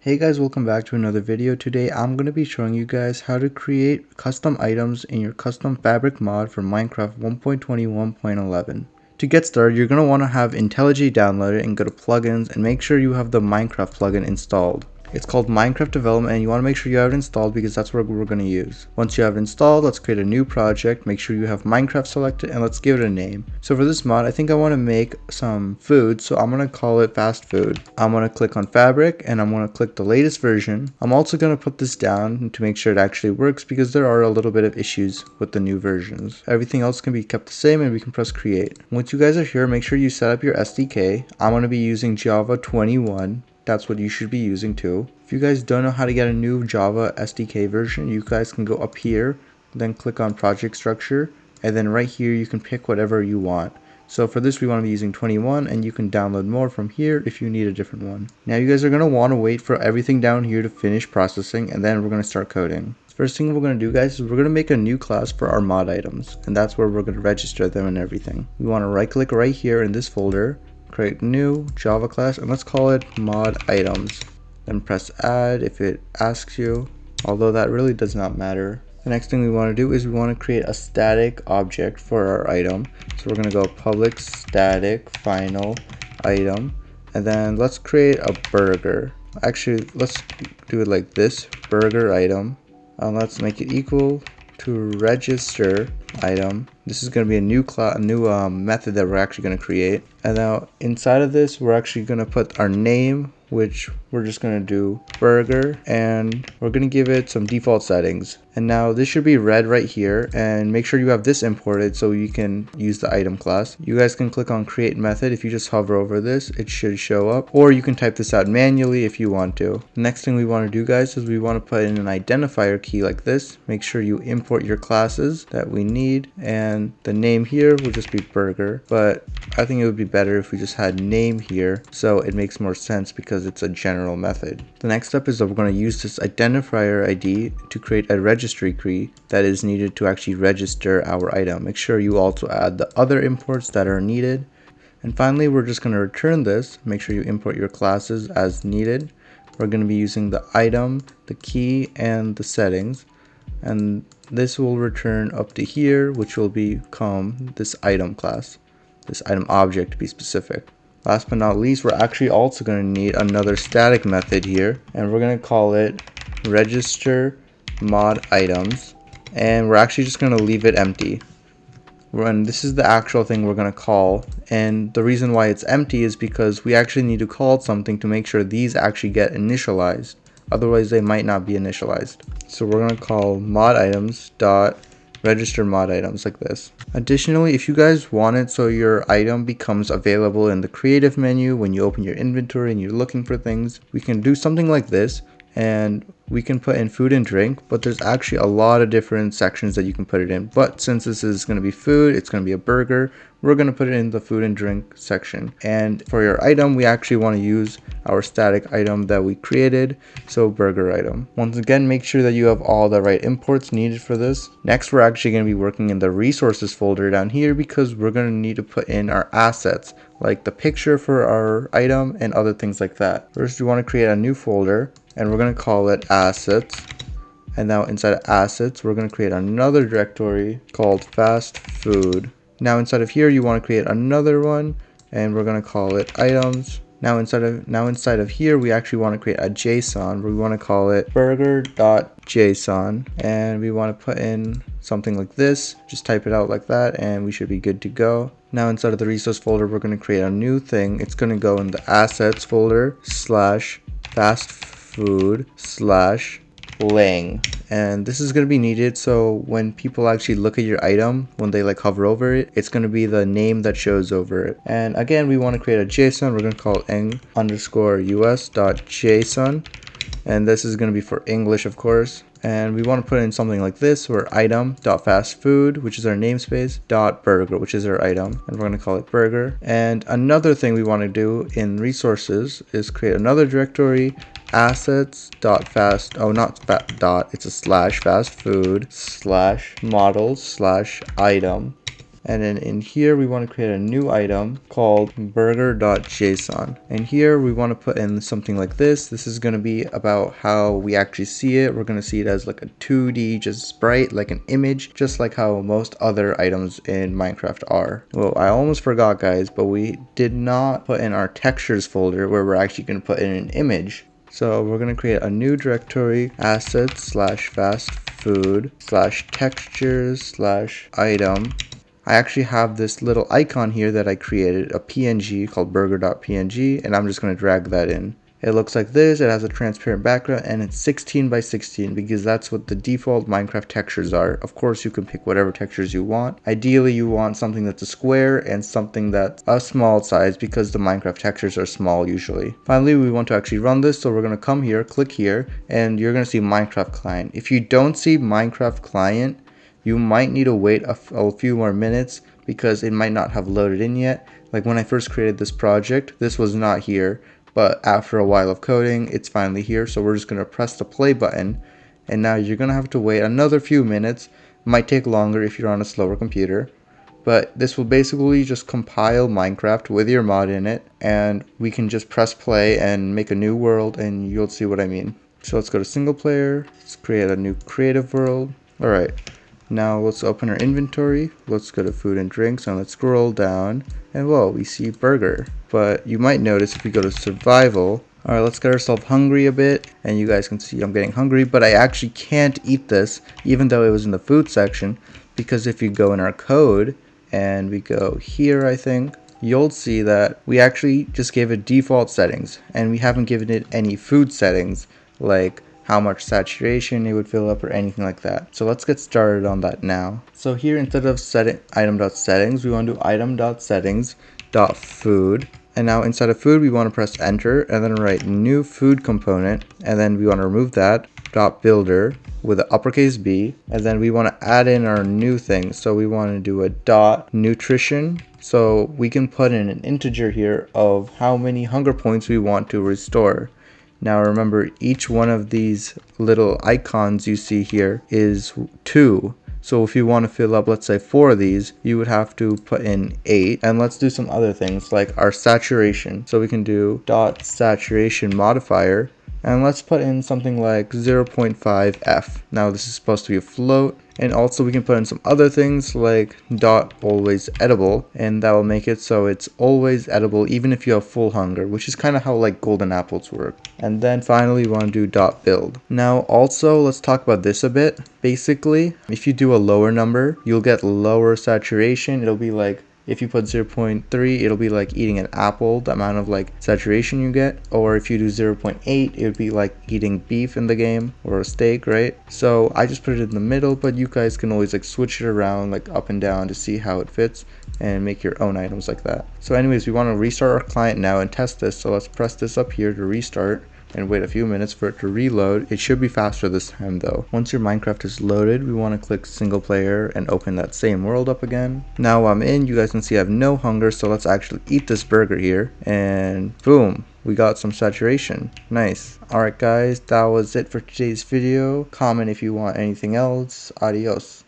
Hey guys, welcome back to another video. Today I'm going to be showing you guys how to create custom items in your custom fabric mod for Minecraft 1.21.11. To get started, you're going to want to have IntelliJ downloaded and go to plugins and make sure you have the Minecraft plugin installed. It's called Minecraft Development and you want to make sure you have it installed because that's what we're going to use. Once you have it installed, let's create a new project, make sure you have Minecraft selected, and let's give it a name. So for this mod, I think I want to make some food, so I'm going to call it fast food. I'm going to click on fabric and I'm going to click the latest version. I'm also going to put this down to make sure it actually works because there are a little bit of issues with the new versions. Everything else can be kept the same and we can press create. Once you guys are here, make sure you set up your SDK. I'm going to be using Java 21. That's what you should be using too. If you guys don't know how to get a new Java SDK version, you guys can go up here, then click on project structure, and then right here you can pick whatever you want. So for this we want to be using 21, and you can download more from here if you need a different one. Now you guys are going to want to wait for everything down here to finish processing, and then we're going to start coding. First thing we're going to do, guys, is we're going to make a new class for our mod items, and that's where we're going to register them and everything. We want to right click right here in this folder, create new Java class, and let's call it mod items. Then press add if it asks you, although that really does not matter. The next thing we want to do is we want to create a static object for our item. So we're going to go public static final item, and then let's create a burger. Actually, let's do it like this, burger item, and let's make it equal to register item. This is going to be a new method that we're actually going to create. And now inside of this, we're actually going to put our name, which we're just going to do burger, and we're going to give it some default settings. And now this should be red right here, and make sure you have this imported so you can use the item class. You guys can click on create method. If you just hover over this, it should show up, or you can type this out manually if you want to. The next thing we want to do, guys, is we want to put in an identifier key like this. Make sure you import your classes that we need, and the name here will just be burger, but I think it would be better if we just had name here, so it makes more sense because it's a general method. The next step is that we're going to use this identifier ID to create a registry key that is needed to actually register our item. Make sure you also add the other imports that are needed. And finally, we're just going to return this. Make sure you import your classes as needed. We're going to be using the item, the key, and the settings. And this will return up to here, which will become this item class, this item object to be specific. Last but not least, we're actually also going to need another static method here, and we're going to call it register mod items, and we're actually just going to leave it empty. And this is the actual thing we're going to call, and the reason why it's empty is because we actually need to call something to make sure these actually get initialized. Otherwise they might not be initialized. So we're going to call mod items dot register mod items like this. Additionally, if you guys want it so your item becomes available in the creative menu when you open your inventory and you're looking for things, we can do something like this, and we can put in food and drink, but there's actually a lot of different sections that you can put it in. But since this is going to be food, it's going to be a burger, we're going to put it in the food and drink section. And for your item, we actually want to use our static item that we created, so burger item. Once again, make sure that you have all the right imports needed for this. Next, we're actually going to be working in the resources folder down here because we're going to need to put in our assets, like the picture for our item and other things like that. First, we want to create a new folder, and we're going to call it assets. And now inside of assets, we're going to create another directory called fast food. Now inside of here, you want to create another one, and we're going to call it items. Now inside of here, we actually want to create a JSON where we want to call it burger.json, and we want to put in something like this. Just type it out like that, and we should be good to go. Now inside of the resource folder, we're going to create a new thing. It's going to go in the assets folder / fast food / lang, and this is going to be needed so when people actually look at your item, when they like hover over it, it's going to be the name that shows over it. And again, we want to create a JSON. We're going to call it eng_us.json, and this is going to be for English, of course. And we want to put in something like this, where item.fastfood, which is our namespace, .burger, which is our item, and we're going to call it burger. And another thing we want to do in resources is create another directory, assets.fast, it's a /fastfood/models/item, And then in here, we want to create a new item called burger.json. And here we want to put in something like this. This is going to be about how we actually see it. We're going to see it as like a 2D just sprite, like an image, just like how most other items in Minecraft are. Well, I almost forgot, guys, but we did not put in our textures folder where we're actually going to put in an image. So we're going to create a new directory, assets/fast food/textures/item. I actually have this little icon here that I created, a PNG called burger.png, and I'm just going to drag that in. It looks like this. It has a transparent background and it's 16 by 16 because that's what the default Minecraft textures are. Of course, you can pick whatever textures you want. Ideally, you want something that's a square and something that's a small size because the Minecraft textures are small usually. Finally, we want to actually run this, so we're going to come here, click here, and you're going to see Minecraft client. If you don't see Minecraft client, you might need to wait a few more minutes because it might not have loaded in yet. Like when I first created this project, this was not here, but after a while of coding, it's finally here. So we're just going to press the play button, and now you're going to have to wait another few minutes. It might take longer if you're on a slower computer, but this will basically just compile Minecraft with your mod in it, and we can just press play and make a new world, and you'll see what I mean. So let's go to single player, let's create a new creative world. Alright. Now let's open our inventory, let's go to food and drinks, and let's scroll down, and whoa, we see burger. But you might notice if we go to survival, alright, let's get ourselves hungry a bit, and you guys can see I'm getting hungry, but I actually can't eat this, even though it was in the food section, because if you go in our code, and we go here, I think, you'll see that we actually just gave it default settings, and we haven't given it any food settings, like how much saturation it would fill up or anything like that. So let's get started on that now. So here, instead of item.settings, we want to do item.settings.food. And now inside of food, we want to press enter and then write new food component. And then we want to remove that .builder with an uppercase B. And then we want to add in our new thing. So we want to do a .nutrition. So we can put in an integer here of how many hunger points we want to restore. Now remember, each one of these little icons you see here is 2. So if you want to fill up, let's say 4 of these, you would have to put in 8. And let's do some other things like our saturation. So we can do .saturation modifier. And let's put in something like 0.5 F. Now this is supposed to be a float. And also we can put in some other things like .always edible, and that will make it so it's always edible even if you have full hunger, which is kind of how like golden apples work. And then finally we want to do .build. Now also let's talk about this a bit. Basically, if you do a lower number, you'll get lower saturation. It'll be like, if you put 0.3, it'll be like eating an apple, the amount of like saturation you get. Or if you do 0.8, it would be like eating beef in the game or a steak, right? So I just put it in the middle, but you guys can always like switch it around like up and down to see how it fits and make your own items like that. So anyways, we want to restart our client now and test this. So let's press this up here to restart and wait a few minutes for it to reload. It should be faster this time though. Once your Minecraft is loaded, we want to click single player and open that same world up again. Now I'm in, you guys can see I have no hunger, so let's actually eat this burger here, and boom, we got some saturation. Nice. Alright guys, that was it for today's video. Comment if you want anything else. Adios.